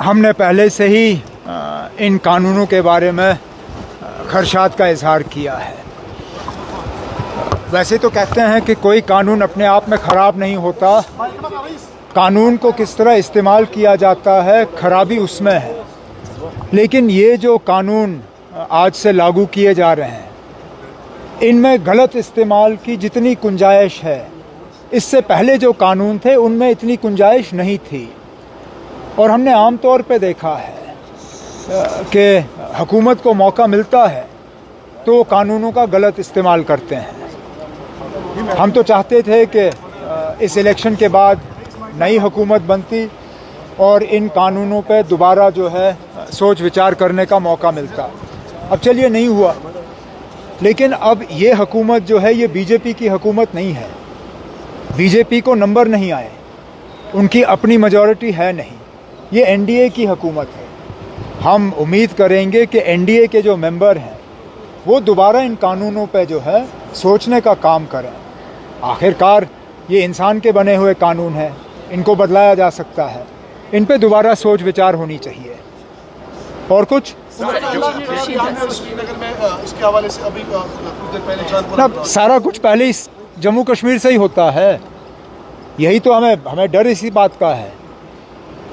हमने पहले से ही इन कानूनों के बारे में खदशात का इजहार किया है। वैसे तो कहते हैं कि कोई कानून अपने आप में ख़राब नहीं होता, कानून को किस तरह इस्तेमाल किया जाता है खराबी उसमें है। लेकिन ये जो कानून आज से लागू किए जा रहे हैं, इनमें गलत इस्तेमाल की जितनी गुंजाइश है, इससे पहले जो कानून थे उनमें इतनी गुंजाइश नहीं थी। और हमने आम तौर पे देखा है कि हुकूमत को मौका मिलता है तो वो कानूनों का गलत इस्तेमाल करते हैं। हम तो चाहते थे कि इस इलेक्शन के बाद नई हुकूमत बनती और इन कानूनों पे दोबारा जो है सोच विचार करने का मौका मिलता। अब चलिए नहीं हुआ, लेकिन अब ये हुकूमत जो है ये बीजेपी की हुकूमत नहीं है। बीजेपी को नंबर नहीं आए, उनकी अपनी मेजॉरिटी है नहीं, ये एनडीए की हुकूमत है। हम उम्मीद करेंगे कि एनडीए के जो मेंबर हैं वो दोबारा इन कानूनों पे जो है सोचने का काम करें। आखिरकार ये इंसान के बने हुए कानून हैं, इनको बदलाया जा सकता है, इन पे दोबारा सोच विचार होनी चाहिए। और कुछ इसके हवाले से अभी कुछ देर पहले सारा कुछ पहले इस जम्मू कश्मीर से ही होता है। यही तो हमें डर इसी बात का है।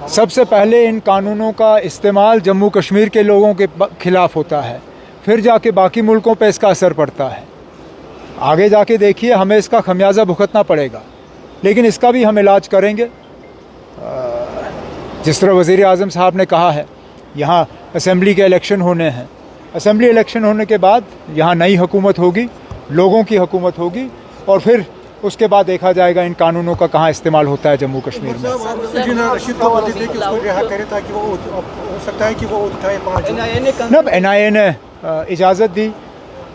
सबसे पहले इन कानूनों का इस्तेमाल जम्मू कश्मीर के लोगों के खिलाफ होता है, फिर जाके बाकी मुल्कों पे इसका असर पड़ता है। आगे जाके देखिए हमें इसका खमियाजा भुगतना पड़ेगा, लेकिन इसका भी हम इलाज करेंगे। जिस तरह वज़ीर आज़म साहब ने कहा है, यहाँ असेंबली के इलेक्शन होने हैं, असेंबली इलेक्शन होने के बाद यहाँ नई हुकूमत होगी, लोगों की हुकूमत होगी, और फिर उसके बाद देखा जाएगा इन कानूनों का कहाँ इस्तेमाल होता है जम्मू कश्मीर में। अब NIA ने इजाज़त दी,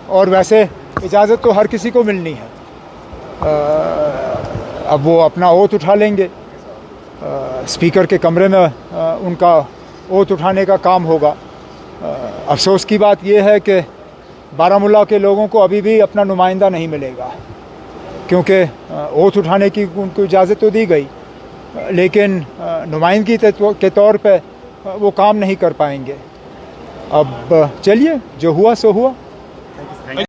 और वैसे इजाज़त तो हर किसी को मिलनी है। अब वो अपना ओथ उठा लेंगे, स्पीकर के कमरे में उनका ओथ उठाने का काम होगा। अफसोस की बात यह है कि बारामूला के लोगों को अभी भी अपना नुमाइंदा नहीं मिलेगा, क्योंकि ओथ उठाने की उनको इजाज़त तो दी गई, लेकिन नुमाइंदगी के तौर पे वो काम नहीं कर पाएंगे। अब चलिए, जो हुआ सो हुआ।